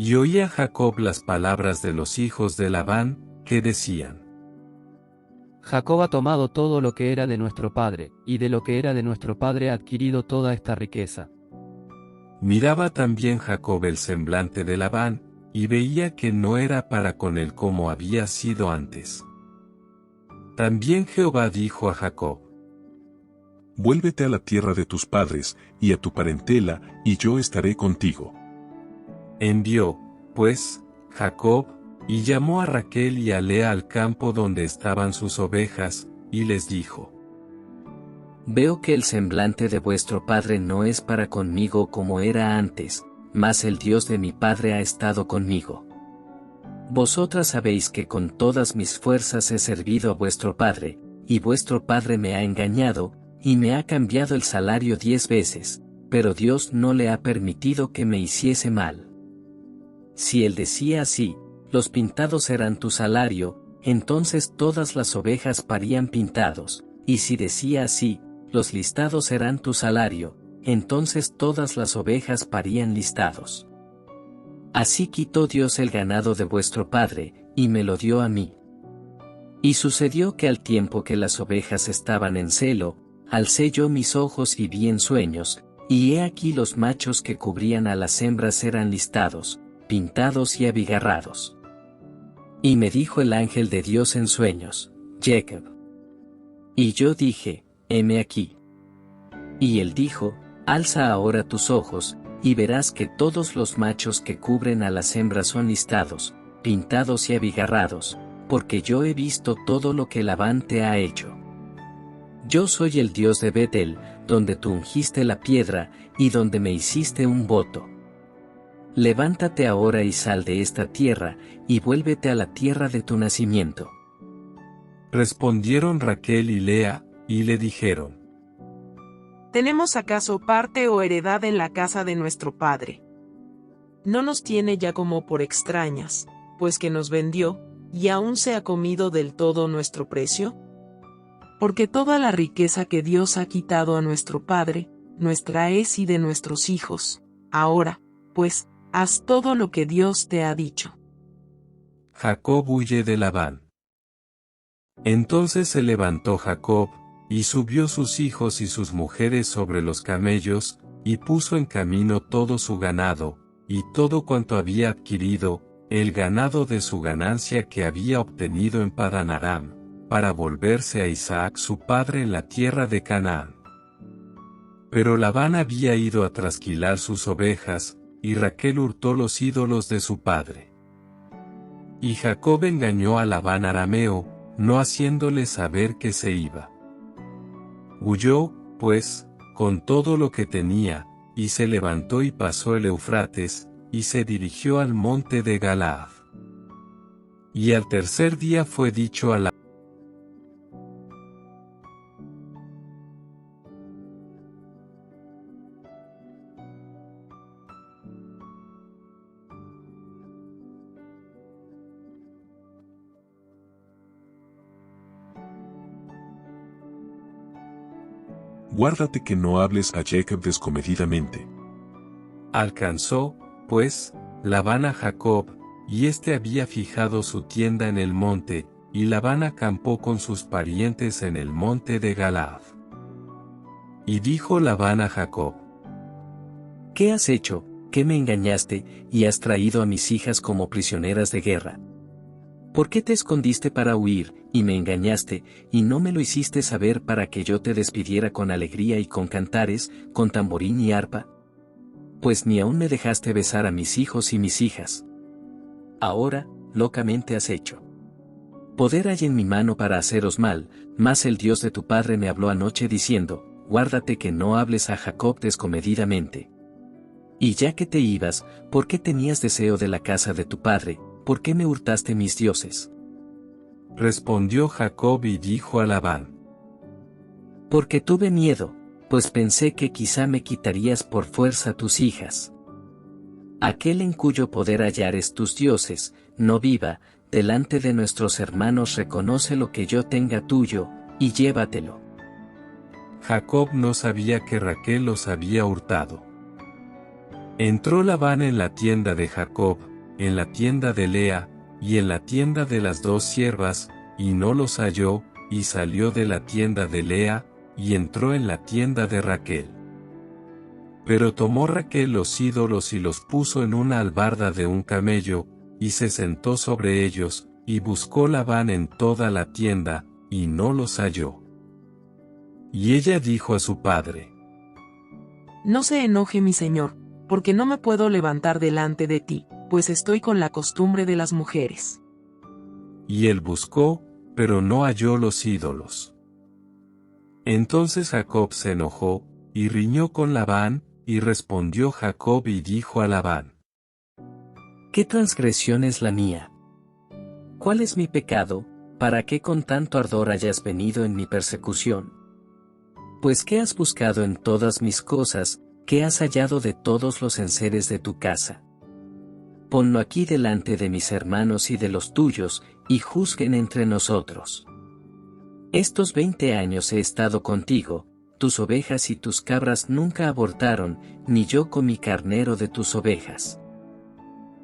Y oía Jacob las palabras de los hijos de Labán, que decían: Jacob ha tomado todo lo que era de nuestro padre, y de lo que era de nuestro padre ha adquirido toda esta riqueza. Miraba también Jacob el semblante de Labán, y veía que no era para con él como había sido antes. También Jehová dijo a Jacob: Vuélvete a la tierra de tus padres, y a tu parentela, y yo estaré contigo. Envió, pues, Jacob, y llamó a Raquel y a Lea al campo donde estaban sus ovejas, y les dijo: Veo que el semblante de vuestro padre no es para conmigo como era antes, mas el Dios de mi padre ha estado conmigo. Vosotras sabéis que con todas mis fuerzas he servido a vuestro padre, y vuestro padre me ha engañado, y me ha cambiado el salario 10 veces, pero Dios no le ha permitido que me hiciese mal. Si él decía así, los pintados serán tu salario, entonces todas las ovejas parían pintados, y si decía así, los listados serán tu salario, entonces todas las ovejas parían listados. Así quitó Dios el ganado de vuestro padre, y me lo dio a mí. Y sucedió que al tiempo que las ovejas estaban en celo, alcé yo mis ojos y vi en sueños, y he aquí los machos que cubrían a las hembras eran listados, pintados y abigarrados. Y me dijo el ángel de Dios en sueños: Jacob. Y yo dije: heme aquí. Y él dijo: alza ahora tus ojos, y verás que todos los machos que cubren a las hembras son listados, pintados y abigarrados, porque yo he visto todo lo que Labán te ha hecho. Yo soy el Dios de Betel, donde tú ungiste la piedra, y donde me hiciste un voto. Levántate ahora y sal de esta tierra, y vuélvete a la tierra de tu nacimiento. Respondieron Raquel y Lea, y le dijeron: ¿tenemos acaso parte o heredad en la casa de nuestro padre? No nos tiene ya como por extrañas, pues que nos vendió, y aún se ha comido del todo nuestro precio. Porque toda la riqueza que Dios ha quitado a nuestro padre, nuestra es y de nuestros hijos. Ahora, pues, haz todo lo que Dios te ha dicho. Jacob huye de Labán. Entonces se levantó Jacob, y subió sus hijos y sus mujeres sobre los camellos, y puso en camino todo su ganado, y todo cuanto había adquirido, el ganado de su ganancia que había obtenido en Padan Aram, para volverse a Isaac su padre en la tierra de Canaán. Pero Labán había ido a trasquilar sus ovejas, y Raquel hurtó los ídolos de su padre. Y Jacob engañó a Labán arameo, no haciéndole saber que se iba. Huyó, pues, con todo lo que tenía, y se levantó y pasó el Eufrates, y se dirigió al monte de Galaad. Y al tercer día fue dicho a Labán: Guárdate que no hables a Jacob descomedidamente. alcanzó, pues, Labán a Jacob, y éste había fijado su tienda en el monte, y Labán acampó con sus parientes en el monte de Galaad. Y dijo Labán a Jacob: ¿qué has hecho, que me engañaste, y has traído a mis hijas como prisioneras de guerra? ¿Por qué te escondiste para huir, y me engañaste, y no me lo hiciste saber para que yo te despidiera con alegría y con cantares, con tamborín y arpa? Pues ni aún me dejaste besar a mis hijos y mis hijas. Ahora, locamente has hecho. Poder hay en mi mano para haceros mal, mas el Dios de tu padre me habló anoche diciendo: guárdate que no hables a Jacob descomedidamente. Y ya que te ibas, ¿por qué tenías deseo de la casa de tu padre? ¿Por qué me hurtaste mis dioses? Respondió Jacob y dijo a Labán: Porque tuve miedo, pues pensé que quizá me quitarías por fuerza tus hijas. Aquel en cuyo poder hallares tus dioses, no viva, delante de nuestros hermanos reconoce lo que yo tenga tuyo, y llévatelo. Jacob no sabía que Raquel los había hurtado. Entró Labán en la tienda de Jacob, en la tienda de Lea, y en la tienda de las dos siervas, y no los halló, y salió de la tienda de Lea, y entró en la tienda de Raquel. Pero tomó Raquel los ídolos y los puso en una albarda de un camello, y se sentó sobre ellos, y buscó Labán en toda la tienda, y no los halló. Y ella dijo a su padre: No se enoje mi señor, porque no me puedo levantar delante de ti, pues estoy con la costumbre de las mujeres. Y él buscó, pero no halló los ídolos. Entonces Jacob se enojó, y riñó con Labán, y respondió Jacob y dijo a Labán: ¿Qué transgresión es la mía? ¿Cuál es mi pecado, para que con tanto ardor hayas venido en mi persecución? Pues ¿qué has buscado en todas mis cosas, qué has hallado de todos los enseres de tu casa? Ponlo aquí delante de mis hermanos y de los tuyos, y juzguen entre nosotros. Estos 20 años he estado contigo, tus ovejas y tus cabras nunca abortaron, ni yo comí carnero de tus ovejas.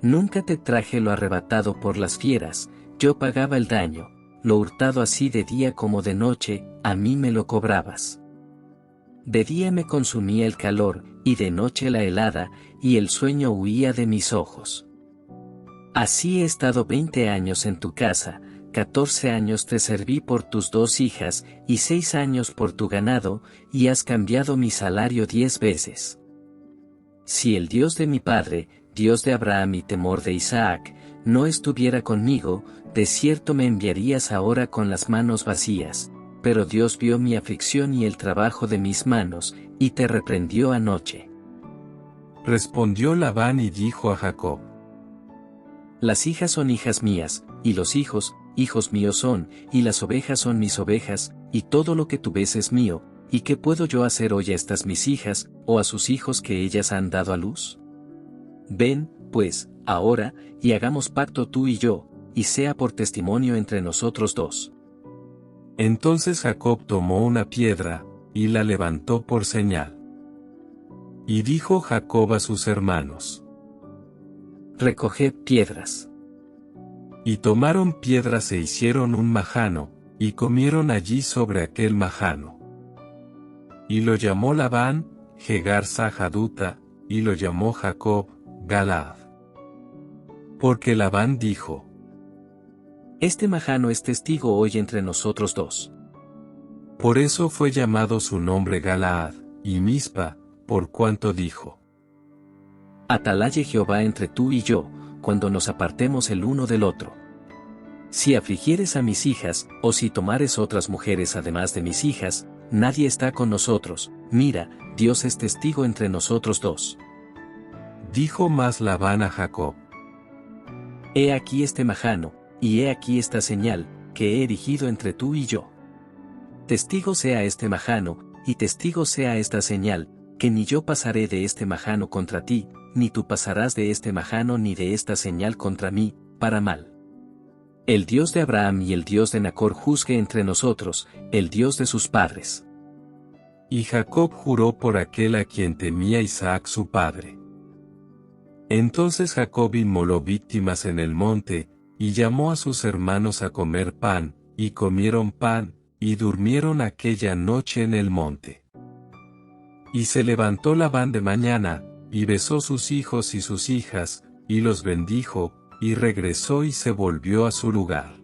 Nunca te traje lo arrebatado por las fieras, yo pagaba el daño, lo hurtado así de día como de noche, a mí me lo cobrabas. De día me consumía el calor, y de noche la helada, y el sueño huía de mis ojos. Así he estado 20 años en tu casa, 14 años te serví por tus 2 hijas, y 6 años por tu ganado, y has cambiado mi salario 10 veces. Si el Dios de mi padre, Dios de Abraham y temor de Isaac, no estuviera conmigo, de cierto me enviarías ahora con las manos vacías, pero Dios vio mi aflicción y el trabajo de mis manos, y te reprendió anoche. Respondió Labán y dijo a Jacob: Las hijas son hijas mías, y los hijos, hijos míos son, y las ovejas son mis ovejas, y todo lo que tú ves es mío, ¿y qué puedo yo hacer hoy a estas mis hijas, o a sus hijos que ellas han dado a luz? Ven, pues, ahora, y hagamos pacto tú y yo, y sea por testimonio entre nosotros dos. Entonces Jacob tomó una piedra, y la levantó por señal. Y dijo Jacob a sus hermanos: Recoged piedras. Y tomaron piedras e hicieron un majano, y comieron allí sobre aquel majano. Y lo llamó Labán, Jegar Sahaduta, y lo llamó Jacob, Galaad. Porque Labán dijo: Este majano es testigo hoy entre nosotros dos. Por eso fue llamado su nombre Galaad, y Mispa, por cuanto dijo: Atalaye Jehová entre tú y yo, cuando nos apartemos el uno del otro. Si afligieres a mis hijas, o si tomares otras mujeres además de mis hijas, nadie está con nosotros, mira, Dios es testigo entre nosotros dos. Dijo más Labán a Jacob: He aquí este majano, y he aquí esta señal, que he erigido entre tú y yo. Testigo sea este majano, y testigo sea esta señal, que ni yo pasaré de este majano contra ti, ni tú pasarás de este majano ni de esta señal contra mí, para mal. El Dios de Abraham y el Dios de Nacor juzgue entre nosotros, el Dios de sus padres. Y Jacob juró por aquel a quien temía Isaac su padre. Entonces Jacob inmoló víctimas en el monte, y llamó a sus hermanos a comer pan, y comieron pan, y durmieron aquella noche en el monte. Y se levantó Labán de mañana, y besó sus hijos y sus hijas, y los bendijo, y regresó y se volvió a su lugar.